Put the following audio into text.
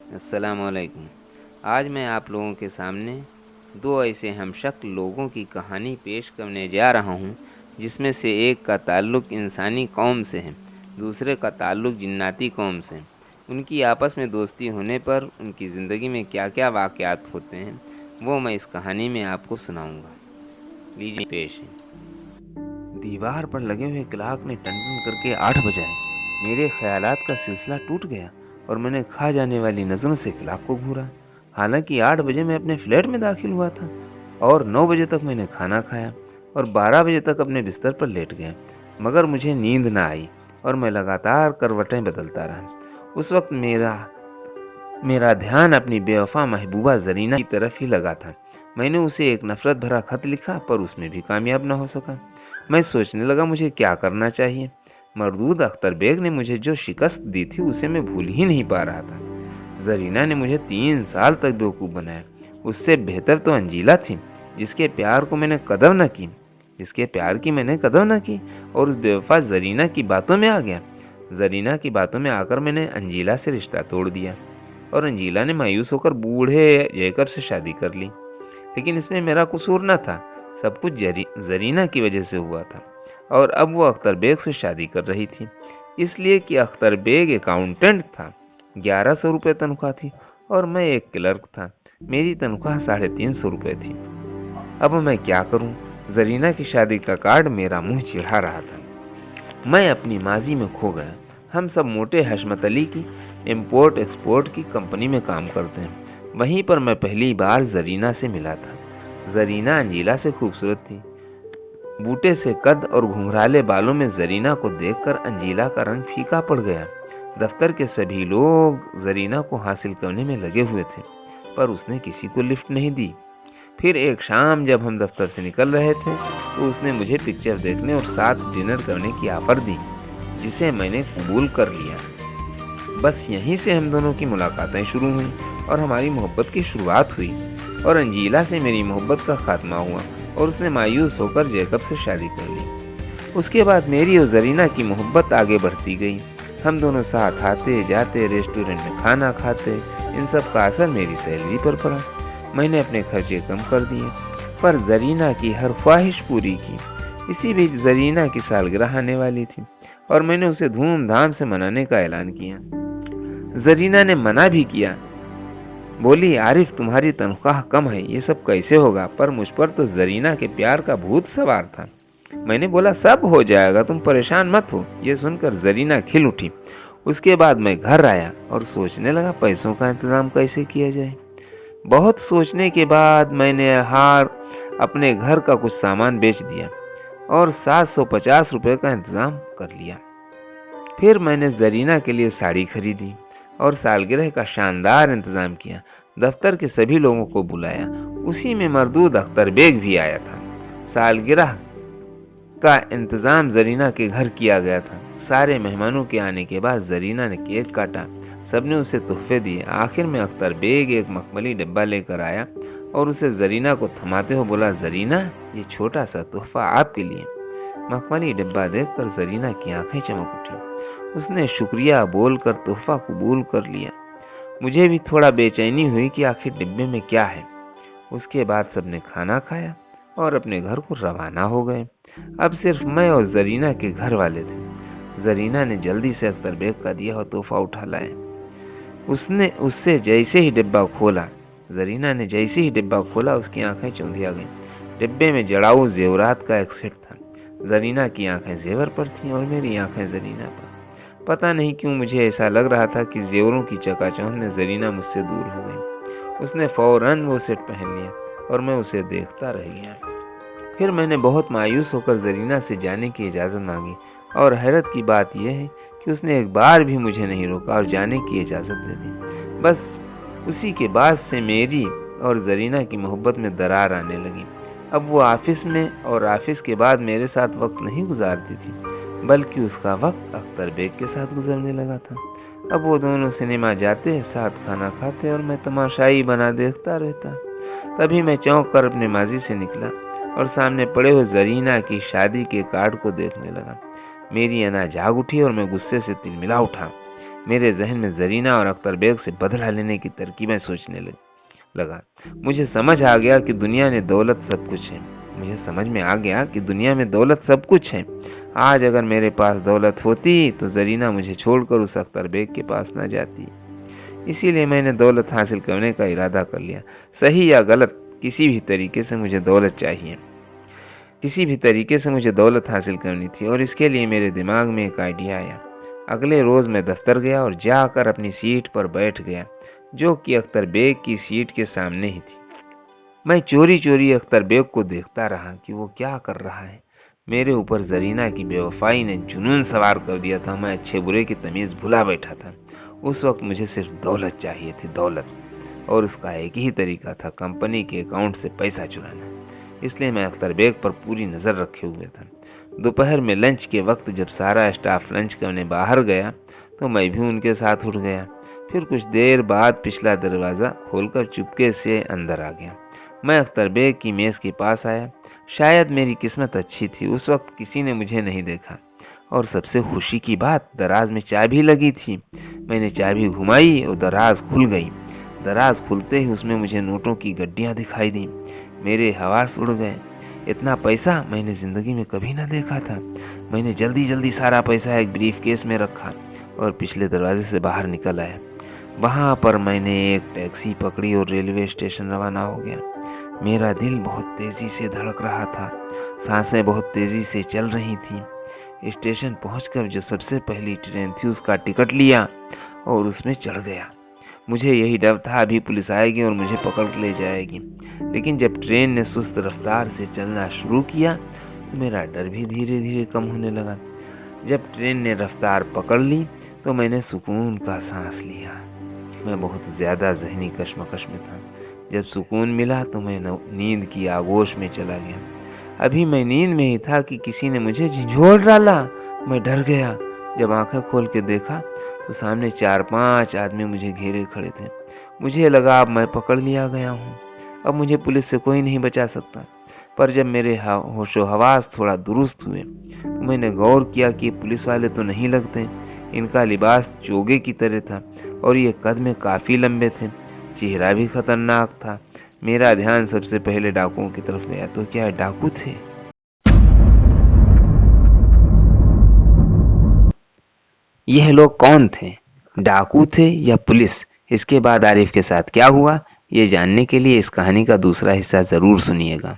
अस्सलामुअलैकुम। आज मैं आप लोगों के सामने दो ऐसे हमशक्ल लोगों की कहानी पेश करने जा रहा हूँ, जिसमें से एक का ताल्लुक़ इंसानी कौम से है, दूसरे का ताल्लुक़ जिन्नाती कौम से। उनकी आपस में दोस्ती होने पर उनकी ज़िंदगी में क्या क्या वाक़यात होते हैं, वो मैं इस कहानी में आपको सुनाऊँगा। लीजिए पेश है। दीवार पर लगे हुए क्लॉक ने टन-टन करके 8 बजाए। मेरे ख़यालात का सिलसिला टूट गया और मैंने खा जाने वाली नज़रों से क्लॉक को घूरा। हालांकि 8 बजे मैं अपने फ्लैट में दाखिल हुआ था और 9 बजे तक मैंने खाना खाया और 12 बजे तक अपने बिस्तर पर लेट गया, मगर मुझे नींद ना आई और मैं लगातार करवटें बदलता रहा। उस वक्त मेरा ध्यान अपनी बेवफा महबूबा ज़रीना की तरफ ही लगा था। मैंने उसे एक नफ़रत भरा खत लिखा, पर उसमें भी कामयाब न हो सका। मैं सोचने लगा मुझे क्या करना चाहिए। मरदूद अख्तर बेग ने मुझे जो शिकस्त दी थी उसे मैं भूल ही नहीं पा रहा था। ज़रीना ने मुझे 3 साल तक बेवकूफ़ बनाया। उससे बेहतर तो अंजीला थी, जिसके प्यार मैंने कदर न की और उस बेवफा ज़रीना की बातों में आ गया। ज़रीना की बातों में आकर मैंने अंजीला से रिश्ता तोड़ दिया और अंजीला ने मायूस होकर बूढ़े जैकब से शादी कर ली। लेकिन इसमें मेरा कसूर न था, सब कुछ ज़रीना की वजह से हुआ था। और अब वो अख्तर बेग से शादी कर रही थी, इसलिए कि अख्तर बेग अकाउंटेंट था। 1100 रुपये तनख्वाह थी और मैं एक क्लर्क था। मेरी तनख्वाह 350 रुपये थी। अब मैं क्या करूं? ज़रीना की शादी का कार्ड मेरा मुंह चिढ़ा रहा था। मैं अपनी माजी में खो गया। हम सब मोटे हशमत अली की इम्पोर्ट एक्सपोर्ट की कंपनी में काम करते हैं। वहीं पर मैं पहली बार ज़रीना से मिला था। ज़रीना अंजीला से खूबसूरत थी। बूटे से कद और घुंघराले बालों में ज़रीना को देखकर अंजीला का रंग फीका पड़ गया। दफ्तर के सभी लोग ज़रीना को हासिल करने में लगे हुए थे, पर उसने किसी को लिफ्ट नहीं दी। फिर एक शाम जब हम दफ्तर से निकल रहे थे, तो उसने मुझे पिक्चर देखने और साथ डिनर करने की ऑफर दी, जिसे मैंने कबूल कर लिया। बस यहीं से हम दोनों की मुलाकातें शुरू हुई और हमारी मोहब्बत की शुरुआत हुई। और अंजीला से मेरी मोहब्बत का खात्मा हुआ और उसने मायूस होकर जैकब से शादी कर ली। उसके बाद मेरी और ज़रीना की मोहब्बत आगे बढ़ती गई। हम दोनों साथ आते जाते, रेस्टोरेंट में खाना खाते। इन सब का असर मेरी सैलरी पर पड़ा। मैंने अपने खर्चे कम कर दिए, पर ज़रीना की हर ख्वाहिश पूरी की। इसी बीच ज़रीना की सालगिरह आने वाली थी और मैंने उसे धूमधाम से मनाने का ऐलान किया। ज़रीना ने मना भी किया, बोली आरिफ तुम्हारी तनख्वाह कम है, ये सब कैसे होगा? पर मुझ पर तो ज़रीना के प्यार का भूत सवार था। मैंने बोला सब हो जाएगा, तुम परेशान मत हो। ये सुनकर ज़रीना खिल उठी। उसके बाद मैं घर आया और सोचने लगा पैसों का इंतजाम कैसे किया जाए। बहुत सोचने के बाद मैंने अपने घर का कुछ सामान बेच दिया और 750 रुपये का इंतजाम कर लिया। फिर मैंने ज़रीना के लिए साड़ी खरीदी और सालगिरह का शानदार इंतजाम किया। दफ्तर के सभी लोगों को बुलाया, उसी में मरदूद अख्तर बेग भी आया था। सालगिरह का इंतजाम ज़रीना के घर किया गया था। सारे मेहमानों के आने के बाद ज़रीना ने केक काटा, सबने उसे तोहफे दिए। आखिर में अख्तर बेग एक मखमली डिब्बा लेकर आया और उसे ज़रीना को थमाते हुए बोला, ज़रीना ये छोटा सा तोहफा आपके लिए। मखमली डिब्बा देखकर ज़रीना की आंखें चमक उठी। उसने शुक्रिया बोलकर तोहफा कबूल कर लिया। मुझे भी थोड़ा बेचैनी हुई कि आखिर डिब्बे में क्या है। उसके बाद सबने खाना खाया और अपने घर को रवाना हो गए। अब सिर्फ मैं और ज़रीना के घर वाले थे। ज़रीना ने जल्दी से अख्तर बेग का दिया हुआ तोहफा उठा लाया। ज़रीना ने जैसे ही डिब्बा खोला उसकी आंखें चौंधिया गईं। डिब्बे में जड़ाऊ जेवरात का एक सेट था। ज़रीना की आंखें जेवर पर थीं और मेरी आंखें ज़रीना पर। पता नहीं क्यों मुझे ऐसा लग रहा था कि जेवरों की चकाचौंध में ज़रीना मुझसे दूर हो गई। उसने फौरन वो सेट पहन लिया और मैं उसे देखता रह गया। फिर मैंने बहुत मायूस होकर ज़रीना से जाने की इजाज़त मांगी और हैरत की बात यह है कि उसने एक बार भी मुझे नहीं रोका और जाने की इजाज़त दे दी। बस उसी के बाद से मेरी और ज़रीना की मोहब्बत में दरार आने लगी। अब वो ऑफिस में और ऑफिस के बाद मेरे साथ वक्त नहीं गुजारती थी, बल्कि उसका वक्त अख्तर बेग के साथ गुजरने लगा था। अब वो दोनों सिनेमा जाते, साथ खाना खाते और मैं तमाशाई बना देखता रहता। तभी मैं चौंक कर अपने माजी से निकला और सामने पड़े हुए ज़रीना की शादी के कार्ड को देखने लगा। मेरी अना जाग उठी और मैं गुस्से से तिलमिला उठा। मेरे जहन में जरीना और अख्तर बेग से बदला लेने की तरकीबें सोचने लगा। मुझे समझ आ गया कि दुनिया में दौलत सब कुछ है। मुझे समझ में आ गया कि दुनिया में दौलत सब कुछ है। आज अगर मेरे पास दौलत होती तो जरीना मुझे छोड़कर उस अख्तर बेग के पास न जाती। इसीलिए मैंने दौलत हासिल करने का इरादा कर लिया। सही या गलत, किसी भी तरीके से मुझे दौलत चाहिए। किसी भी तरीके से मुझे दौलत हासिल करनी थी और इसके लिए मेरे दिमाग में एक आइडिया आया। अगले रोज मैं दफ्तर गया और जाकर अपनी सीट पर बैठ गया, जो कि अख्तर बेग की सीट के सामने ही थी। मैं चोरी चोरी अख्तर बेग को देखता रहा कि वो क्या कर रहा है। मेरे ऊपर जरीना की बेवफाई ने जुनून सवार कर दिया था। मैं अच्छे बुरे की तमीज भुला बैठा था। उस वक्त मुझे सिर्फ दौलत चाहिए थी, दौलत, और उसका एक ही तरीका था, कंपनी के अकाउंट से पैसा चुराना। इसलिए मैं अख्तर बेग पर पूरी नज़र रखे हुए था। दोपहर में लंच के वक्त जब सारा स्टाफ लंच करने बाहर गया तो मैं भी उनके साथ उठ गया। फिर कुछ देर बाद पिछला दरवाज़ा खोलकर चुपके से अंदर आ गया। मैं अख्तर बेग की मेज़ के पास आया। शायद मेरी किस्मत अच्छी थी, उस वक्त किसी ने मुझे नहीं देखा। और सबसे खुशी की बात, दराज में चाबी लगी थी। मैंने चाबी घुमाई और दराज खुल गई। दराज खुलते ही उसमें मुझे नोटों की गड्डियां दिखाई दी। मेरे हवास उड़ गए। इतना पैसा मैंने जिंदगी में कभी ना देखा था। मैंने जल्दी जल्दी सारा पैसा एक ब्रीफ केस में रखा और पिछले दरवाजे से बाहर निकल आया। वहां पर मैंने एक टैक्सी पकड़ी और रेलवे स्टेशन रवाना हो गया। मेरा दिल बहुत तेजी से धड़क रहा था, सांसें बहुत तेजी से चल रही थी। स्टेशन पहुंचकर जो सबसे पहली ट्रेन थी उसका टिकट लिया और उसमें चढ़ गया। मुझे यही डर था अभी पुलिस आएगी और मुझे पकड़ के ले जाएगी। लेकिन जब ट्रेन ने सुस्त रफ्तार से चलना शुरू किया तो मेरा डर भी धीरे धीरे कम होने लगा। जब ट्रेन ने रफ्तार पकड़ ली तो मैंने सुकून का सांस लिया। मैं बहुत ज्यादा जहनी कश्मकश में था। जब सुकून मिला तो मैं नींद की आगोश में चला गया। अभी मैं नींद में ही था कि किसी ने मुझे झंझोड़ डाला। मैं डर गया। जब आंखें खोल के देखा तो सामने 4-5 आदमी मुझे घेरे खड़े थे। मुझे लगा अब मैं पकड़ लिया गया हूँ, अब मुझे पुलिस से कोई नहीं बचा सकता। पर जब मेरे होशो हवास थोड़ा दुरुस्त हुए तो मैंने गौर किया कि पुलिस वाले तो नहीं लगते। इनका लिबास चोगे की तरह था और ये कद में काफी लंबे थे। चेहरा भी खतरनाक था। मेरा ध्यान सबसे पहले डाकुओं की तरफ गया। तो क्या डाकू थे? यह लोग कौन थे? डाकू थे या पुलिस? इसके बाद आरिफ के साथ क्या हुआ, ये जानने के लिए इस कहानी का दूसरा हिस्सा जरूर सुनिएगा।